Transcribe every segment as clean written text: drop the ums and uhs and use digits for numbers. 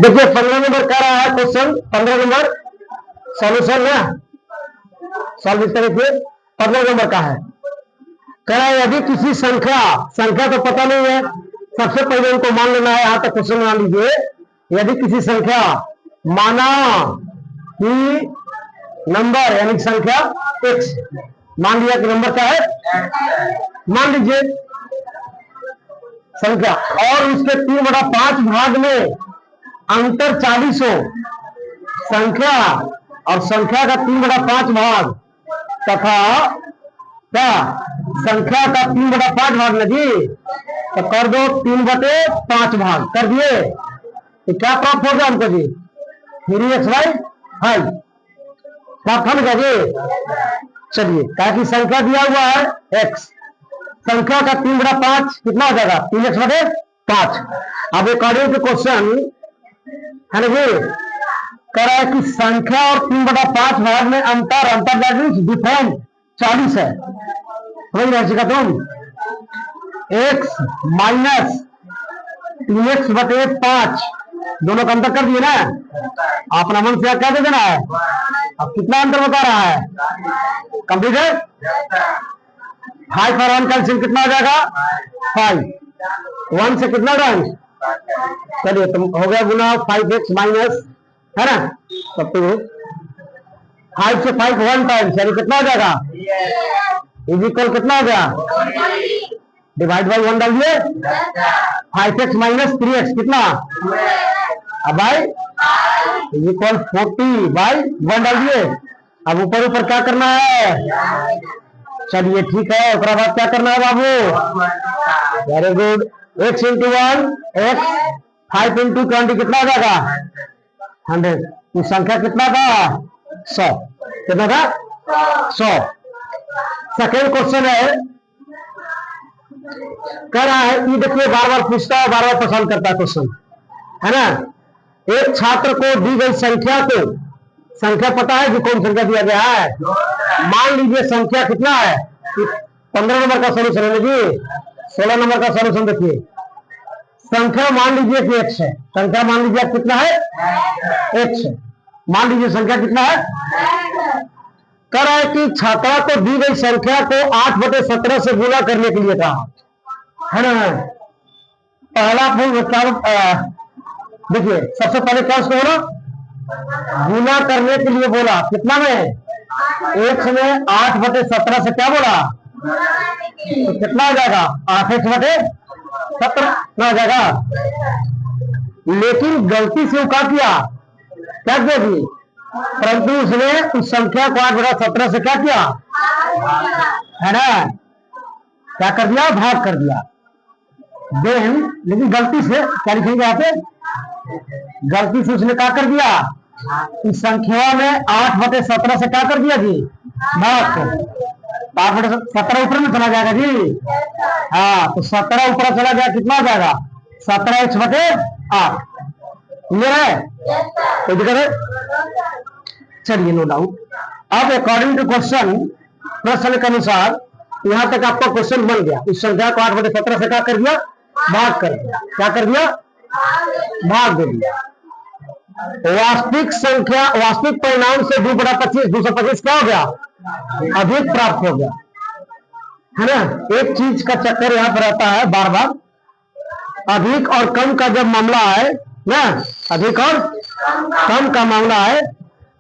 देखिए 15 नंबर कह रहा है क्वेश्चन, 15 नंबर सॉल्यूशन ना सॉल्व इस तरह से 15 नंबर का है। कह रहा है यदि किसी संख्या तो पता नहीं है, सबसे पहले उनको मान लेना है। यहां तक क्वेश्चन मान लीजिए, यदि किसी संख्या माना कि नंबर यानी संख्या x, मान लिया कि नंबर क्या है, मान लीजिए संख्या, और उसके 3/5 भाग में अंतर 40 हो, संख्या और संख्या का 3/5 भाग तथा क्या संख्या का 3/5 भाग लगी, तो कर दो 3/5 भाग कर दिए, तो क्या प्राप्त होगा हमको जी? 3x/5 प्राप्त होगा जी। चलिए, ताकि संख्या दिया हुआ है x, संख्या का 3/5 कितना हो जाएगा? 3x/5। अब अकॉर्डिंग टू क्वेश्चन है ना जी, कह रहा है कि संख्या और 3/5 भाग में अंतर डिफरेंट 40 है। वही रहेगा तुम x माइनस 3x/5 दोनों का अंतर कर दिए ना, अपना मन से क्या दे देना है। अब कितना अंतर बता रहा है? कंप्लीट है। 5 और 1 कैंसिल कितना हो जाएगा? 5। 1 से कितना टाइम्स? चलिए तुम हो गया गुना 5x माइनस, है ना, तब तो 5 से 5 1 टाइम्स, यानी कितना हो जाएगा? इज इक्वल कितना हो गया? डिवाइड बाई 1 डालिए, 5x माइनस 3x कितना? अब भाई इज इक्वल 40/1 डालिए। अब ऊपर ऊपर क्या करना है? चलिए ठीक है, उसके बाद क्या करना है बाबू? Very good. x into 1 x, 5 into 20 कितना हो जाएगा? 100। इस संख्या कितना था? 100। कितना था? 100। सेकेंड क्वेश्चन है, कह रहा है कि देखिए बार बार पूछता है, बार बार पसंद करता है क्वेश्चन, है ना। एक छात्र को दी गई संख्या को, संख्या पता है कि कौन संख्या दिया गया है? मान लीजिए संख्या कितना है? 15 नंबर का सॉल्यूशन है जी। 16 नंबर का सॉल्यूशन देखिए, संख्या मान लीजिए कि x है, संख्या मान लीजिए कितना है? x है। मान लीजिए संख्या कितना है? कह रहा है कि छात्रा को दी गई संख्या को 8/17 से गुना करने के लिए कहा, है ना। पहला देखिए सबसे पहले क्या उसको बोला? गुना करने के लिए बोला। कितना में? x में 8/17 से क्या बोला? तो कितना हो जाएगा? 8x/17 ना हो जाएगा। लेकिन गलती से वो क्या किया? क्या किया? परंतु उसने उस संख्या को 8/17 से क्या किया, है ना, क्या कर दिया? भाग कर दिया। देन लेकिन गलती से क्या लिखेंगे यहाँ पे? गलती से उसने क्या कर दिया? इस संख्या में 8/17 से क्या कर दिया जी? भाग कर। 8/17 ऊपर में चला जाएगा जी। हाँ, तो 17 ऊपर चला गया, कितना हो जाएगा? 17x/8। क्लियर है? कोई दिक्कत है? चलिए नो डाउट। अब अकॉर्डिंग टू क्वेश्चन, प्रश्न के अनुसार यहां तक आपका क्वेश्चन बन गया। इस संख्या को 8/17 से क्या कर दिया? भाग कर दिया। क्या कर दिया? भाग दे दिया। वास्तविक संख्या, वास्तविक परिणाम से 2/25, 225 क्या हो गया? अधिक प्राप्त हो गया, है ना। एक चीज का चक्कर यहां पर रहता है बार बार, अधिक और कम का जब मामला है ना, अधिक और कम का मामला है,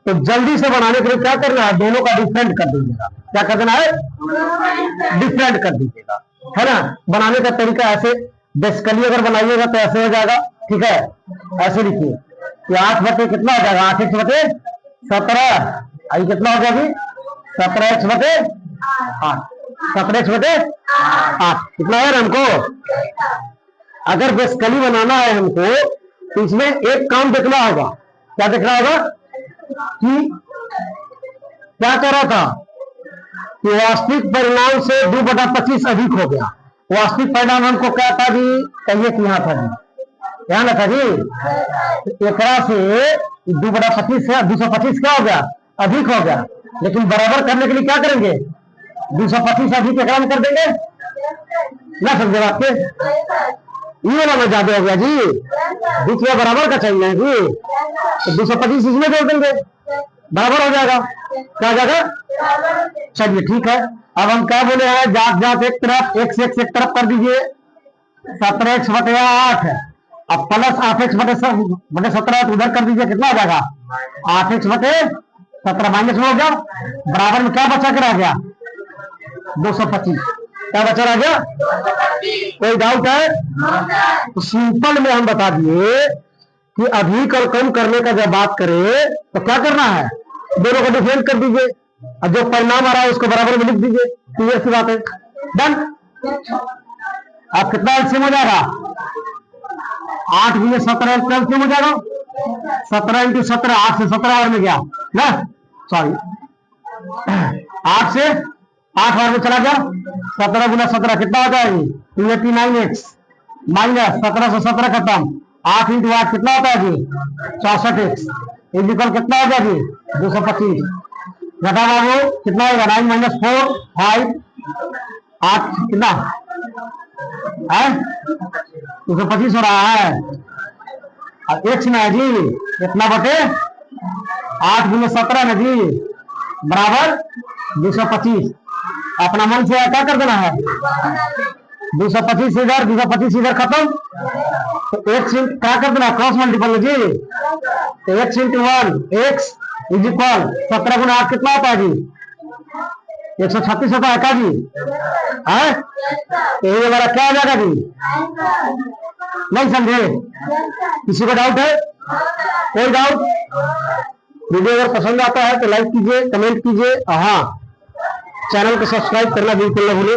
तो जल्दी से बनाने के लिए क्या करना है? दोनों का डिफरेंट कर दीजिएगा। क्या कर देना है? डिफरेंट कर दीजिएगा, है ना। बनाने का तरीका ऐसे, बेसिकली अगर बनाइएगा तो ऐसे हो जाएगा, ठीक है। ऐसे लिखिए कि 8 कितना हो जाएगा? 8x/17। आई कितना हो गया अभी? 17x/8। 17x/8 कितना है हमको? अगर बेसिकली बनाना है हमको तो इसमें एक काम देखना होगा। क्या देखना होगा? कि क्या कर रहा था कि वास्तविक परिणाम से 2/25 अधिक हो गया। वास्तविक परिणाम हमको क्या था जी? कहिए कि यहाँ था जी, यहाँ ना था जी। एक से 2/25 से 225 क्या हो गया? अधिक हो गया। लेकिन बराबर करने के लिए क्या करेंगे? 225 अधिक एक कर देंगे ना, समझे बात के? ये वाला में ज्यादा हो गया जी, बीच में बराबर का चाहिए जी, तो 225 इसमें जोड़ देंगे, बराबर हो जाएगा। क्या हो जाएगा? चलिए ठीक है। अब हम क्या बोले हैं, जात जात एक तरफ, x x एक तरफ कर दीजिए, 17x बटे 8, अब प्लस 8x बटे 17 उधर कर दीजिए, कितना हो जाएगा? 8x बटे 17 माइनस में हो गया, बराबर में क्या बचा के रह गया? 225। क्या बचा रह गया? कोई डाउट है? तो सिंपल में हम बता दिए कि अधिक और कम करने का जब बात करें तो क्या करना है, दोनों को डिफरेंट कर दीजिए, और जो परिणाम आ रहा है उसको बराबर में लिख दीजिए, क्लियर सी बात है, डन। अब कितना एलसीएम हो जाएगा? 8 गुने 17 एलसीएम हो जाएगा, 17 इंटू 17, 8 से 17 बार में गया ना, सॉरी 8 से 8 बार में चला गया, 17 गुना 17 कितना हो जाएगी? 289x माइनस 17 से 17 खत्म, 8 इंटू 8 कितना होता है जी? 64x इक्वल कितना हो गया जी? 225। घटा बाबू कितना होगा? 9 माइनस 4 5 8 कितना है? 225 हो रहा है, और एक्स में है जी कितना बटे 8 गुने 17 में जी बराबर 225। अपना मन से क्या कर देना है? 225 इधर, 225 इधर खत्म, तो एक्स क्या कर देना? क्रॉस मल्टीपल जी, तो x into 1 x is equal 17 गुना 8 कितना होता है जी? 136 होता है क्या जी? है तो ये हमारा क्या हो जाएगा जी? नहीं समझे? किसी को डाउट है? कोई डाउट? वीडियो अगर पसंद आता है तो लाइक कीजिए, कमेंट कीजिए, हाँ चैनल को सब्सक्राइब करना बिल्कुल न भूलिए।